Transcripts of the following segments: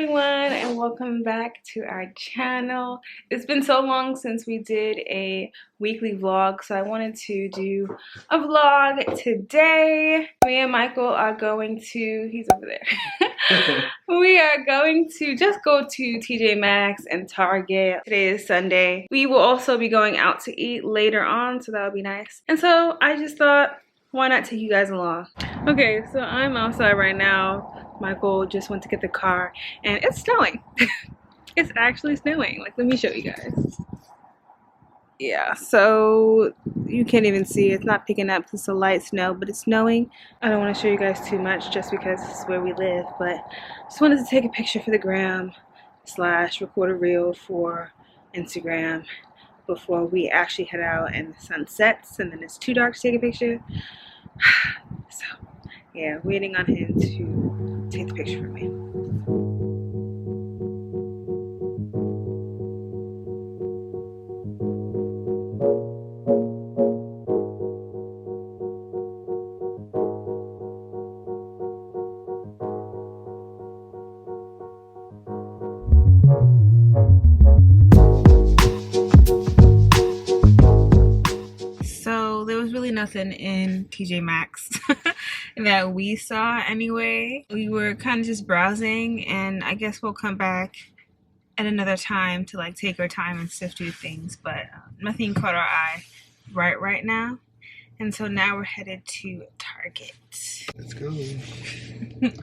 everyone, and welcome back to our channel. It's been so long since we did a weekly vlog, so I wanted to do a vlog today. Me and Michael are going to, he's over there. We are going to just go to TJ Maxx and Target. Today is Sunday. We will also be going out to eat later on, so that would be nice. And so I just thought, why not take you guys along? Okay, so I'm outside right now. Michael just went to get the car and it's snowing. It's actually snowing. Like, let me show you guys. Yeah, so you can't even see. It's not picking up. It's a light snow, but it's snowing. I don't want to show you guys too much just because this is where we live, but just wanted to take a picture for the gram / record a reel for Instagram before we actually head out and the sun sets and then it's too dark to take a picture. So yeah, waiting on him to take the picture for me. So there was really nothing in TJ Maxx that we saw anyway. We were kind of just browsing, and I guess we'll come back at another time to like take our time and sift through things, but nothing caught our eye right now. And so now we're headed to Target. Let's go.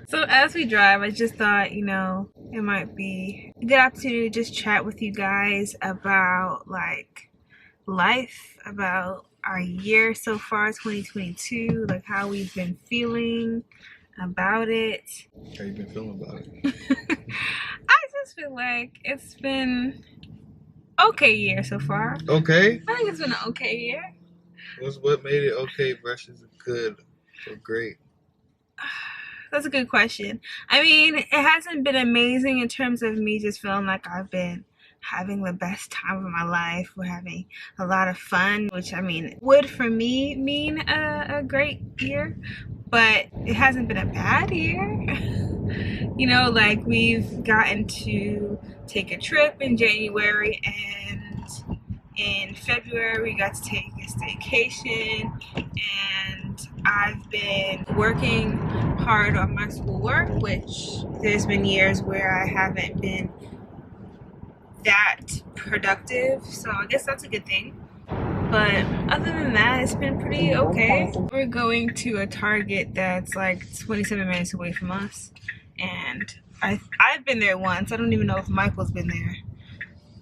So as we drive, I just thought, you know, it might be a good opportunity to just chat with you guys about like life, about our year so far, 2022, like how we've been feeling about it. How you been feeling about it? I just feel like it's been okay year so far. Okay. I think it's been an okay year. What made it okay versus good or great? That's a good question. I mean, it hasn't been amazing in terms of me just feeling like I've been having the best time of my life. We're having a lot of fun, which I mean would for me mean a great year, but it hasn't been a bad year. You know, like we've gotten to take a trip in January, and in February we got to take a staycation, and I've been working hard on my schoolwork, which there's been years where I haven't been that productive, so I guess that's a good thing. But other than that, it's been pretty okay. We're going to a Target that's like 27 minutes away from us, and I've been there once. I don't even know if Michael's been there.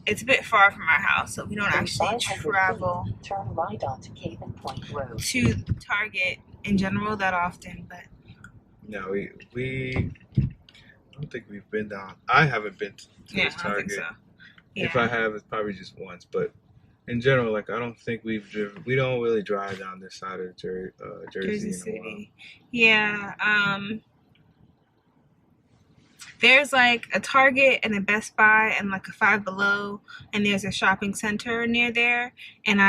It's a bit far from our house, so we don't actually travel turn right onto Caven Point Road to Target in general that often. But no, we I don't think we've been down. I haven't been to this Target. I don't think so. Yeah. If I have, it's probably just once. But in general, like I don't think we've driven. We don't really drive down this side of Jersey in a while. Yeah. There's like a Target and a Best Buy and like a Five Below, and there's a shopping center near there. And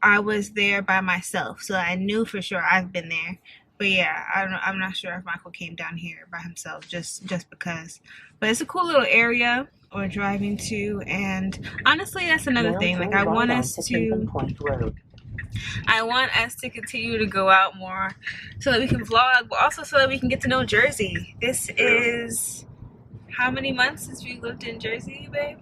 I was there by myself, so I knew for sure I've been there. But yeah, I'm not sure if Michael came down here by himself just because. But it's a cool little area we're driving to, and honestly, that's another thing. Like I want us to continue to go out more so that we can vlog, but also so that we can get to know Jersey. This is how many months since we lived in Jersey, babe?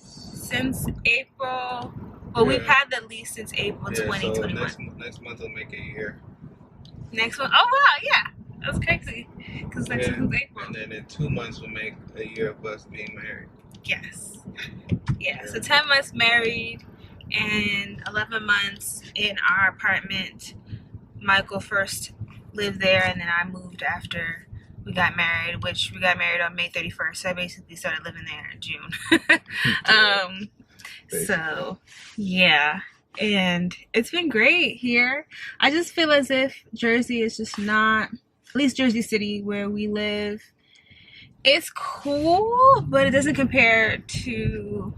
Since April. Well, yeah. We've had the lease since April 2021. So next month will make a year. Next month? Oh wow, yeah. That's crazy. Because next month is April. And then in 2 months we'll make a year of us being married. Yes. Yeah. So 10 months married and 11 months in our apartment. Michael first lived there, and then I moved after we got married, which we got married on May 31st. So I basically started living there in June. So yeah, and it's been great here. I just feel as if Jersey is just not, at least Jersey City where we live, it's cool, but it doesn't compare to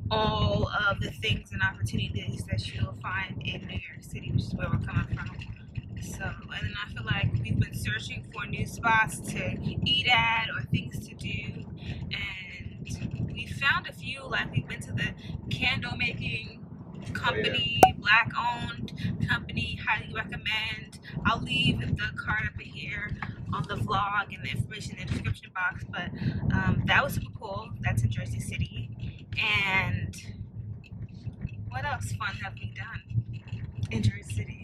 all of the things and opportunities that you'll find in New York City, which is where we're coming from. So, and then I feel like we've been searching for new spots to eat at or things to do, and we found a few. Like we've been to the candle making company, black owned company, highly recommend. I'll leave the card up here on the vlog and the information in the description box. But that was super cool. That's in Jersey City. And what else fun have we done in Jersey City?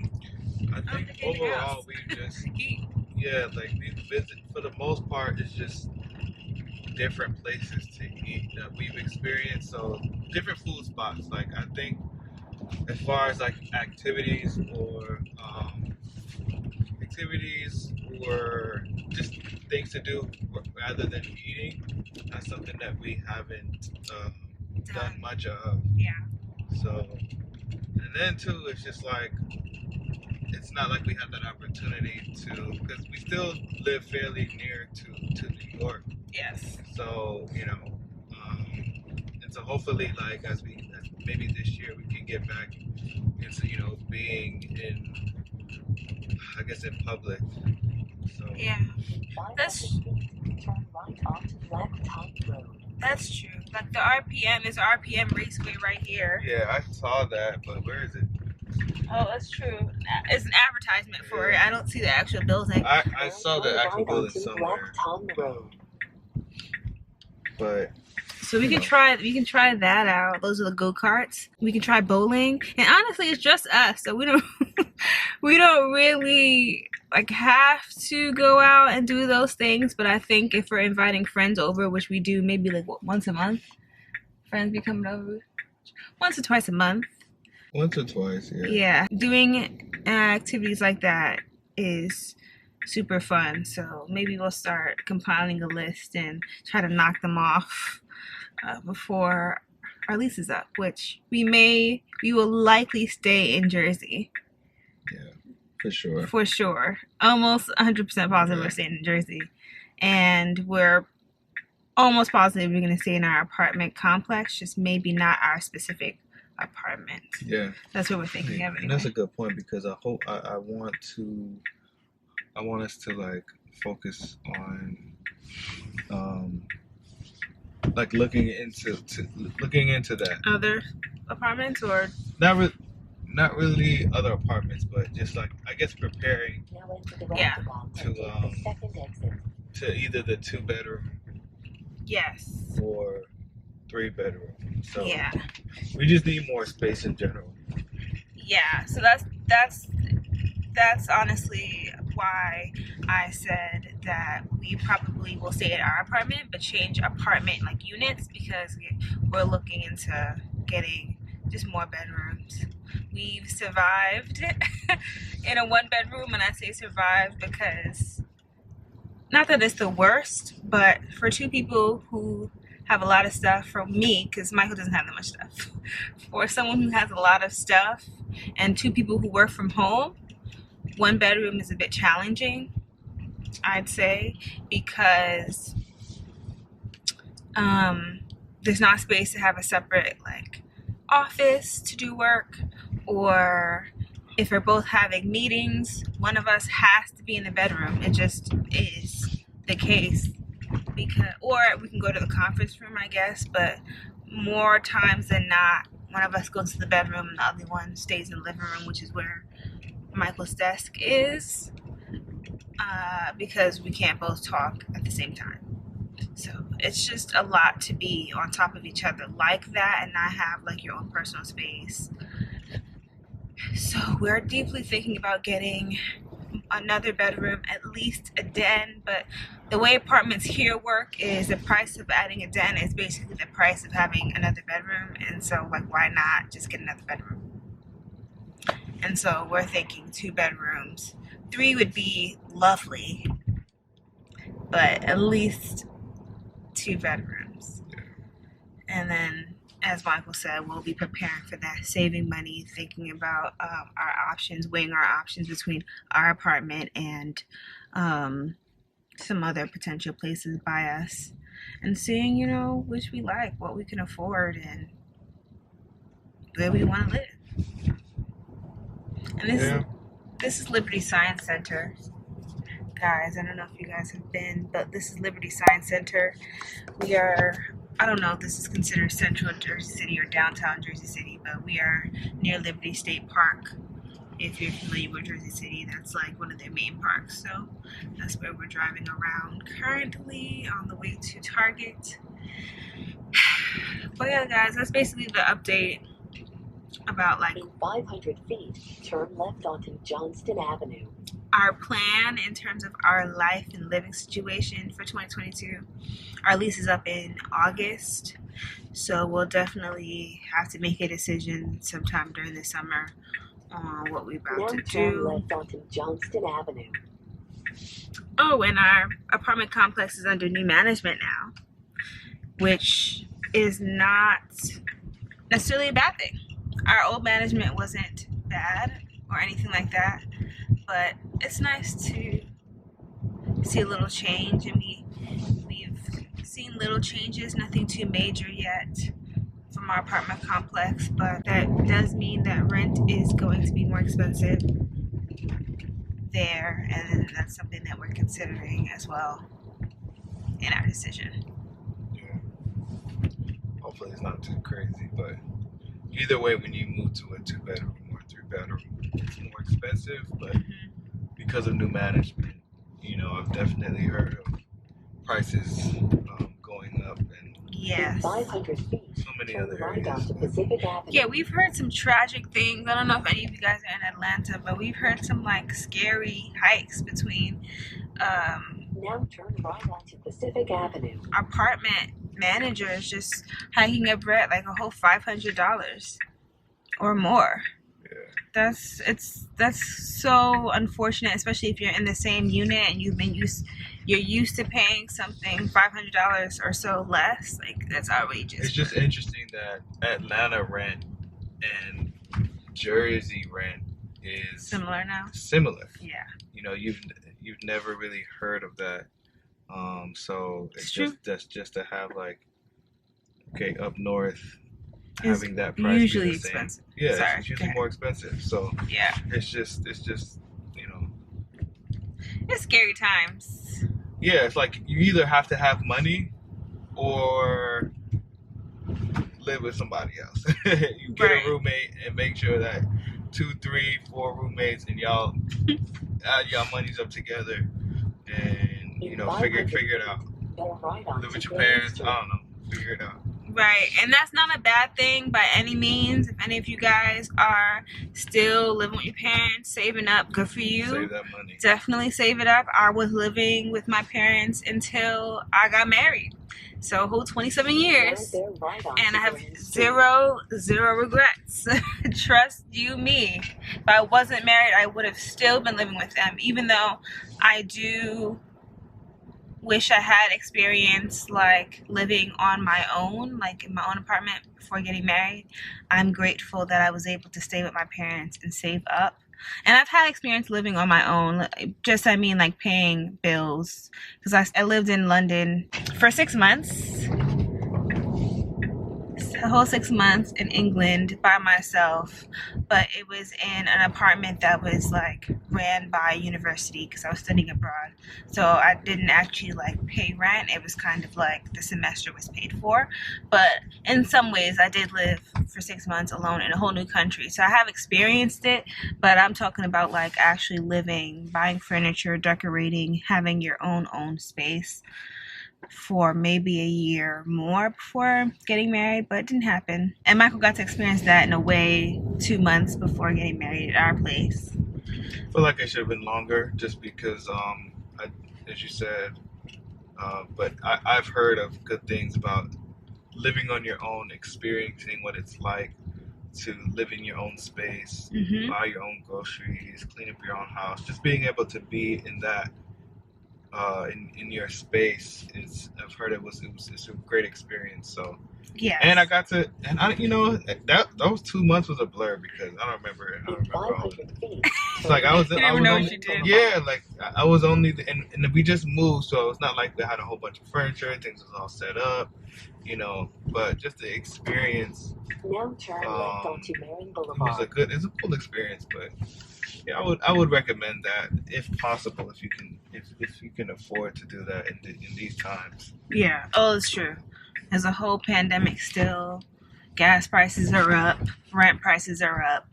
I think overall we just we visit for the most part. It's just different places to eat that we've experienced. So different food spots. Like I think as far as like activities or just things to do rather than eating, that's something that we haven't done much of. Yeah. So, and then too, it's just like it's not like we have that opportunity to, because we still live fairly near to New York. Yes. So and so hopefully, like as maybe this year we can get back into being in, I guess, in public. So yeah, that's turn right onto Blacktop Road. That's true. Like the RPM is RPM Raceway right here. Yeah, I saw that, but where is it? Oh, that's true. It's an advertisement for it. I don't see the actual building. I saw the actual building somewhere. But so we can try that out. Those are the go-karts. We can try bowling. And honestly, it's just us. So we don't really like have to go out and do those things, but I think if we're inviting friends over, which we do maybe like once a month, friends be coming over once or twice a month. Once or twice, yeah. Yeah, doing activities like that is super fun. So maybe we'll start compiling a list and try to knock them off before our lease is up, which we will likely stay in Jersey. Yeah, for sure. For sure. Almost 100% positive we're staying in Jersey. And we're almost positive we're going to stay in our apartment complex, just maybe not our specific apartment. Yeah. That's what we're thinking of anyway. And that's a good point, because I want us to like focus on like looking into that. Other apartments, or not really other apartments, but just like I guess preparing to either the 2-bedroom, yes, or 3-bedroom. So yeah, we just need more space in general. Yeah, so that's honestly why I said that we probably will stay at our apartment but change apartment like units, because we're looking into getting just more bedrooms. We've survived in a 1-bedroom, and I say survived because not that it's the worst, but for 2 people who have a lot of stuff, for me, because Michael doesn't have that much stuff, for someone who has a lot of stuff and 2 people who work from home, 1 bedroom is a bit challenging, I'd say, because there's not space to have a separate like office to do work, or if we're both having meetings, one of us has to be in the bedroom. It just is the case. Or we can go to the conference room, I guess, but more times than not, one of us goes to the bedroom and the other one stays in the living room, which is where Michael's desk is, because we can't both talk at the same time. So it's just a lot to be on top of each other like that and not have like your own personal space. So we're deeply thinking about getting another bedroom, at least a den, but the way apartments here work is the price of adding a den is basically the price of having another bedroom, and so like why not just get another bedroom? And so we're thinking 2 bedrooms. 3 would be lovely, but at least 2 bedrooms. And then, as Michael said, we'll be preparing for that, saving money, thinking about our options, weighing our options between our apartment and some other potential places by us, and seeing, which we like, what we can afford, and where we want to live. And This is Liberty Science Center. Guys, I don't know if you guys have been, but this is Liberty Science Center. We are, I don't know if this is considered central Jersey City or downtown Jersey City, but we are near Liberty State Park. If you're familiar with Jersey City, that's like one of their main parks. So that's where we're driving around currently on the way to Target. But yeah, guys, that's basically the update about like In 500 feet, turn left onto Johnston Avenue. our plan in terms of our life and living situation for 2022. Our lease is up in August, so we'll definitely have to make a decision sometime during the summer on what we're about Now to turn do. left onto Johnston Avenue. Oh, and our apartment complex is under new management now, which is not necessarily a bad thing. Our old management wasn't bad or anything like that, but it's nice to see a little change, and we've seen little changes, nothing too major yet from our apartment complex, but that does mean that rent is going to be more expensive there, and that's something that we're considering as well in our decision. Yeah. Hopefully it's not too crazy, but either way, when you move to a 2-bedroom or 3-bedroom, it's more expensive, but because of new management, you know, I've definitely heard of prices going up and Yes. In 500 feet, so many turn other right areas. onto Pacific Avenue. Yeah, we've heard some tragic things. I don't know if any of you guys are in Atlanta, but we've heard some like scary hikes between Now turn right onto Pacific Avenue. apartment managers just hiking up rent like a whole $500 or more. Yeah. That's so unfortunate, especially if you're in the same unit and you're used to paying something $500 or so less. Like, that's outrageous. It's just interesting that Atlanta rent and Jersey rent is Similar now. similar. Yeah. You know, you've never really heard of that. So It's it's true. just to have like, okay, up north, It's having that price usually be the same. expensive. Yeah, Sorry, it's go usually ahead. more expensive. So Yeah. it's just you know, It's scary times. yeah, it's like you either have to have money or live with somebody else. You get Right. a roommate and make sure that 2, 3, 4 roommates and y'all add y'all monies up together and you know figure it out. Turn right onto Live with your Grand parents. Street. I don't know. Figure it out. Right, and that's not a bad thing by any means. If any of you guys are still living with your parents, saving up, good for you. Save that money. Definitely save it up. I was living with my parents until I got married, so a whole 27 years, Now they're right onto and I have Grand Street. zero regrets. Trust you me. If I wasn't married, I would have still been living with them, even though I do wish I had experienced like living on my own, like in my own apartment before getting married. I'm grateful that I was able to stay with my parents and save up. And I've had experience living on my own, just I mean like paying bills, because I lived in London for 6 months, a whole 6 months in England by myself, but it was in an apartment that was like ran by a university because I was studying abroad. So I didn't actually like pay rent. It was kind of like the semester was paid for. But in some ways I did live for 6 months alone in a whole new country. So I have experienced it, but I'm talking about like actually living, buying furniture, decorating, having your own space for maybe a year more before getting married, but it didn't happen. And Michael got to experience that in a way 2 months before getting married at our place. I feel like it should have been longer, just because, as you said, but I've heard of good things about living on your own, experiencing what it's like to live in your own space, buy your own groceries, clean up your own house. Just being able to be in that, in your space I've heard it's a great experience. So Yeah. and I got to, and I, you know, that those 2 months was a blur because I don't remember In all. 500 feet, It's like I was, You I never was know only, what you did. yeah, like I was only, and we just moved, so it's not like we had a whole bunch of furniture. Things was all set up, you know. But just the experience, now turn left onto Marion it's Boulevard. it's a cool experience. But Yeah, I would recommend that if possible, if you can afford to do that in these times. Yeah. Oh, it's true. There's a whole pandemic still. Gas prices are up. Rent prices are up.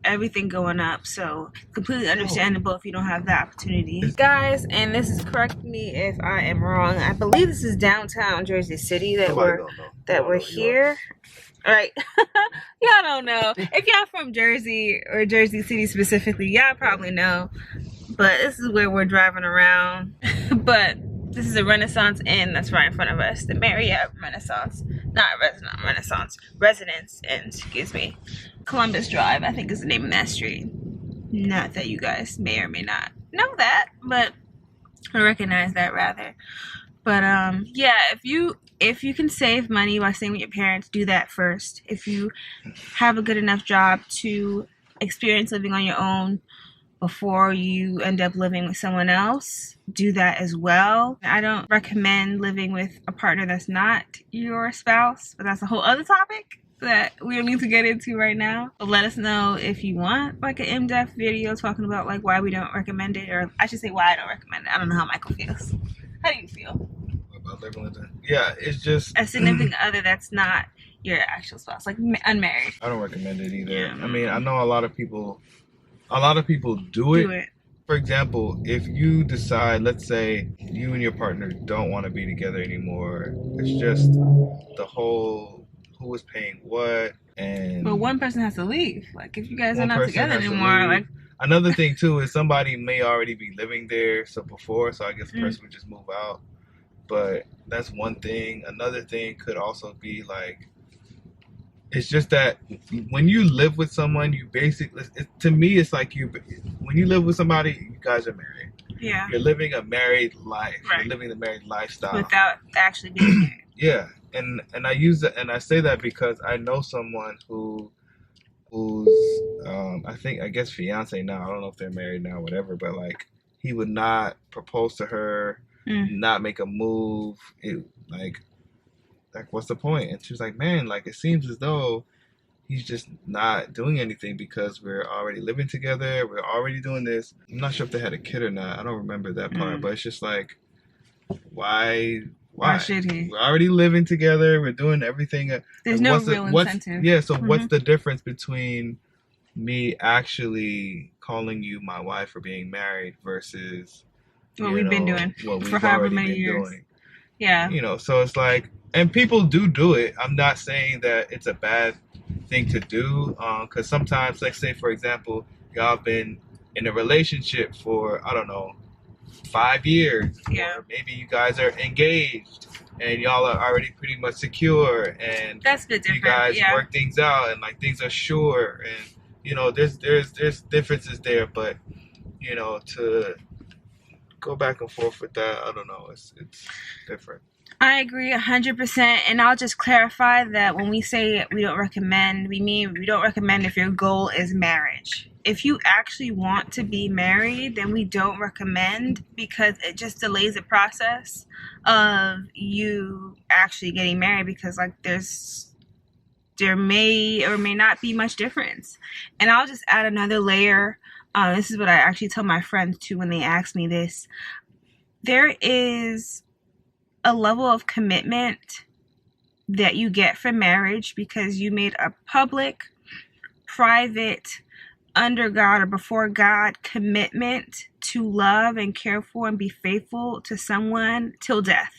Everything going up. So completely understandable if you don't have the opportunity. Guys, and this is, correct me if I am wrong, I believe this is downtown Jersey City that we're here. All right. Y'all don't know. If y'all from Jersey or Jersey City specifically, y'all probably know. But this is where we're driving around. But this is a Renaissance Inn that's right in front of us. The Marriott Renaissance. Not Renaissance. Residence Inn, excuse me. Columbus Drive, I think is the name of that street. Not that you guys may or may not know that, but I recognize that rather. But yeah, if you can save money by staying with your parents, do that first. If you have a good enough job to experience living on your own before you end up living with someone else, do that as well. I don't recommend living with a partner that's not your spouse, but that's a whole other topic that we don't need to get into right now. But let us know if you want like an in-depth video talking about like why we don't recommend it, or I should say why I don't recommend it. I don't know how Michael feels. How do you feel about living with them? Yeah, it's just a significant other that's not your actual spouse, like unmarried. I don't recommend it either. Yeah. I mean, I know a lot of people do it. For example, if you decide, let's say you and your partner don't want to be together anymore, it's just the whole who is paying what, and but one person has to leave. Like if you guys are not together anymore, like another thing too is somebody may already be living there, so I guess the person would just move out. But that's one thing. Another thing could also be like, it's just that when you live with someone, you basically, to me, it's like when you live with somebody, you guys are married. Yeah. You're living a married life. Right. You're living the married lifestyle. Without actually being married. Yeah. And I use that, and I say that because I know someone who's I guess fiance now. I don't know if they're married now, whatever, but like he would not propose to her, not make a move. Like what's the point? And she was like, man, like it seems as though he's just not doing anything because we're already living together, we're already doing this. I'm not sure if they had a kid or not, I don't remember that part, but it's just like, why should he? We're already living together, we're doing everything. There's no real incentive. Yeah, so what's the difference between me actually calling you my wife or being married versus what we've been doing for however many years. Yeah. You know, so it's like, and people do it. I'm not saying that it's a bad thing to do, because sometimes, like say for example, y'all been in a relationship for, I don't know, 5 years. Yeah. Or maybe you guys are engaged and y'all are already pretty much secure, and that's a bit different. You guys work things out and like things are sure, and you know there's differences there, but you know, to go back and forth with that, I don't know, it's different. I agree 100%, and I'll just clarify that when we say we don't recommend, we mean we don't recommend if your goal is marriage. If you actually want to be married, then we don't recommend, because it just delays the process of you actually getting married, because like there may or may not be much difference. And I'll just add another layer. This is what I actually tell my friends too when they ask me this. There is a level of commitment that you get from marriage because you made a public, private, under God or before God commitment to love and care for and be faithful to someone till death.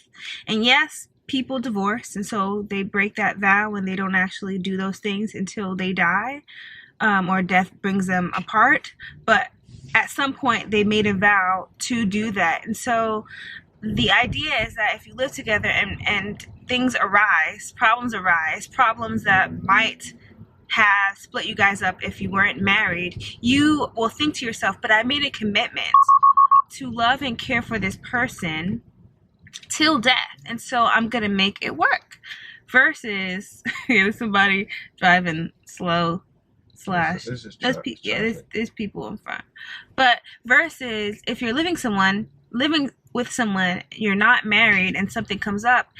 And yes, people divorce, and so they break that vow and they don't actually do those things until they die, or death brings them apart. But at some point they made a vow to do that. And so the idea is that if you live together and things arise, problems that might have split you guys up if you weren't married, you will think to yourself, but I made a commitment to love and care for this person till death, and so I'm gonna make it work. Versus there's somebody driving slow / there's people in front. But versus if you're living with someone, you're not married, and something comes up,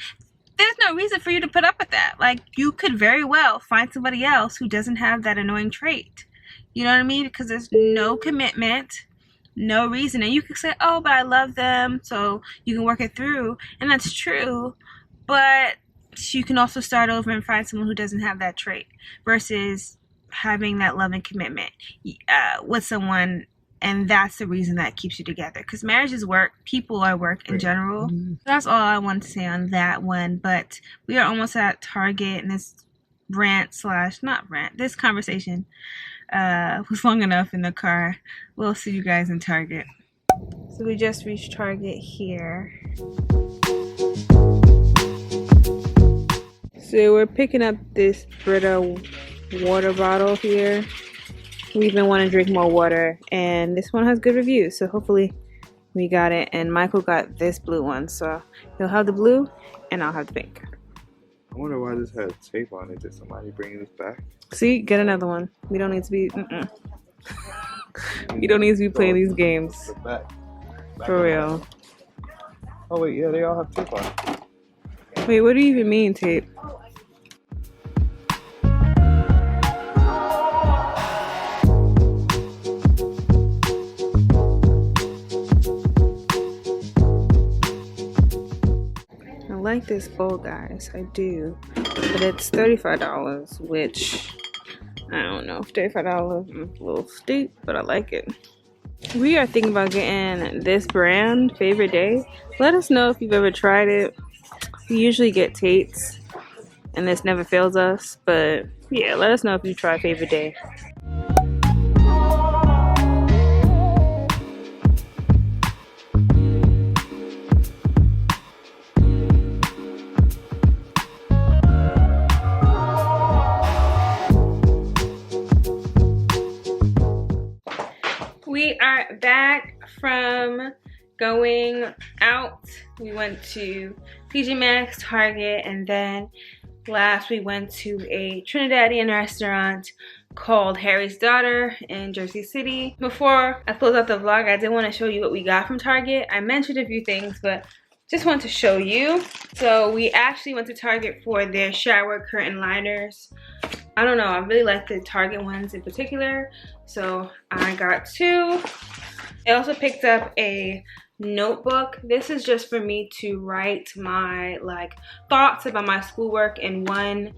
there's no reason for you to put up with that. Like, you could very well find somebody else who doesn't have that annoying trait. You know what I mean? Because there's no commitment, no reason. And you could say, oh, but I love them, so you can work it through. And that's true. But you can also start over and find someone who doesn't have that trait versus having that love and commitment with someone. And that's the reason that keeps you together. Because marriage is work. People are work in general. That's all I wanted to say on that one. But we are almost at Target. And this this conversation was long enough in the car. We'll see you guys in Target. So we just reached Target here. So we're picking up this Brita water bottle here. We've been wanting to drink more water, and this one has good reviews, so hopefully we got it. And Michael got this blue one, so he'll have the blue and I'll have the pink. I wonder why this has tape on it. Did somebody bring this back? See, get another one. We don't need to be we don't need to be playing these games. Back For real. Oh wait, yeah, they all have tape on it. Wait, what do you even mean, tape? I like this bowl, guys. I do. But it's $35, which I don't know if $35 is a little steep, but I like it. We are thinking about getting this brand, Favorite Day. Let us know if you've ever tried it. We usually get Tate's, and this never fails us. But yeah, let us know if you try Favorite Day. We are back from going out. We went to TJ Maxx, Target, and then last we went to a Trinidadian restaurant called Harry's Daughter in Jersey City. Before I close out the vlog, I did want to show you what we got from Target. I mentioned a few things, but just want to show you. So we actually went to Target for their shower curtain liners. I don't know, I really like the Target ones in particular, so I got 2. I also picked up a notebook. This is just for me to write my thoughts about my schoolwork in one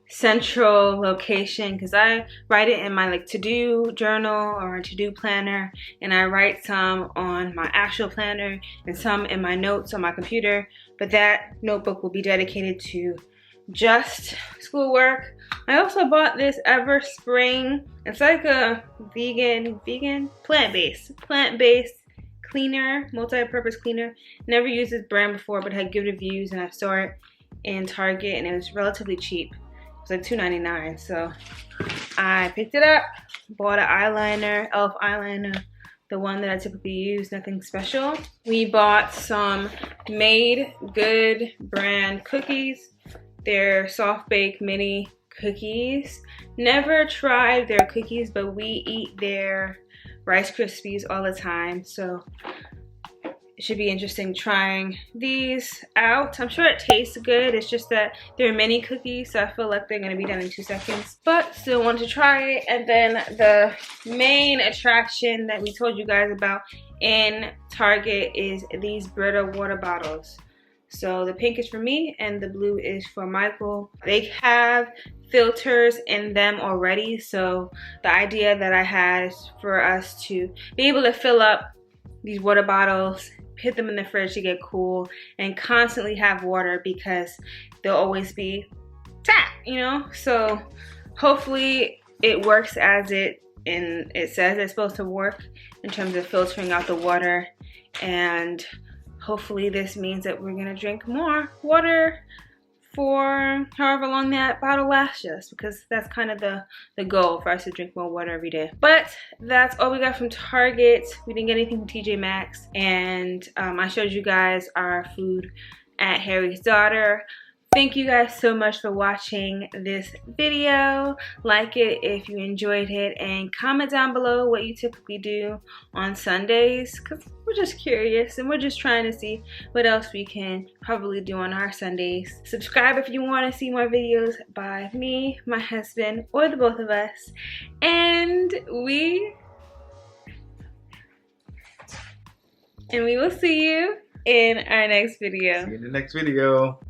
central location, because I write it in my to-do journal or to-do planner, and I write some on my actual planner and some in my notes on my computer, but that notebook will be dedicated to just schoolwork. I also bought this Ever Spring. It's like a vegan, plant-based cleaner, multi-purpose cleaner. Never used this brand before, but had good reviews, and I saw it in Target, and it was relatively cheap. It was like $2.99, so I picked it up. Bought an eyeliner, e.l.f. eyeliner, the one that I typically use, nothing special. We bought some Made Good brand cookies. They're soft bake mini cookies. Never tried their cookies, but we eat their Rice Krispies all the time, so it should be interesting trying these out. I'm sure it tastes good. It's just that they're mini cookies, so I feel like they're gonna be done in 2 seconds, but still want to try it. And then the main attraction that we told you guys about in Target is these Brita water bottles. So the pink is for me and the blue is for Michael. They have filters in them already, so the idea that I had is for us to be able to fill up these water bottles, put them in the fridge to get cool, and constantly have water because they'll always be tap, you know? So hopefully it works as it says it's supposed to work in terms of filtering out the water, and hopefully this means that we're gonna drink more water for however long that bottle lasts us, because that's kind of the goal for us, to drink more water every day. But that's all we got from Target. We didn't get anything from TJ Maxx, and I showed you guys our food at Harry's Daughter. Thank you guys so much for watching this video. Like it if you enjoyed it, and comment down below what you typically do on Sundays, because we're just curious and we're just trying to see what else we can probably do on our Sundays. Subscribe if you want to see more videos by me, my husband, or the both of us. And we will see you in our next video. See you in the next video.